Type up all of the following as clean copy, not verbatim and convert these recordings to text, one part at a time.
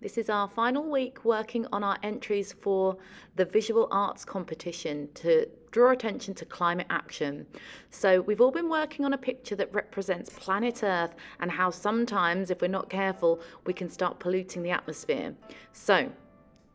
This is our final week working on our entries for the visual arts competition to draw attention to climate action. So we've all been working on a picture that represents planet Earth and how sometimes, if we're not careful, we can start polluting the atmosphere. So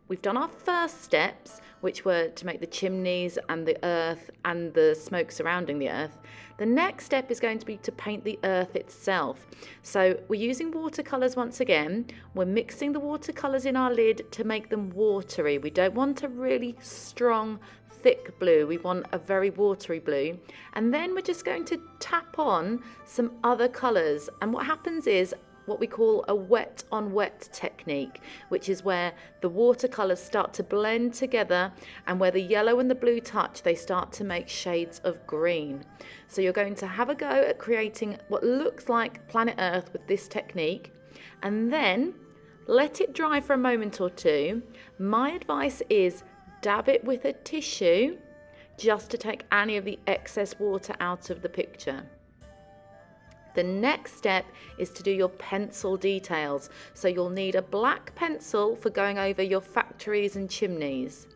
we've done our first steps, which were to make the chimneys and the earth and the smoke surrounding the earth. The next step is going to be to paint the earth itself. So we're using watercolours once again. We're mixing the watercolours in our lid to make them watery. We don't want a really strong, thick blue. We want a very watery blue. And then we're just going to tap on some other colours. And what happens is what we call a wet on wet technique, which is where the watercolours start to blend together, and where the yellow and the blue touch, they start to make shades of green. So you're going to have a go at creating what looks like planet Earth with this technique, and then let it dry for a moment or two. My advice is dab it with a tissue just to take any of the excess water out of the picture. The next step is to do your pencil details. So you'll need a black pencil for going over your factories and chimneys.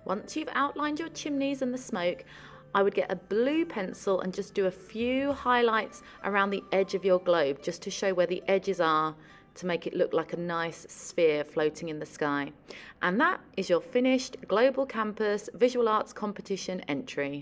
Once you've outlined your chimneys and the smoke, I would get a blue pencil and just do a few highlights around the edge of your globe, just to show where the edges are, to make it look like a nice sphere floating in the sky. And that is your finished Global Campus Visual Arts Competition entry.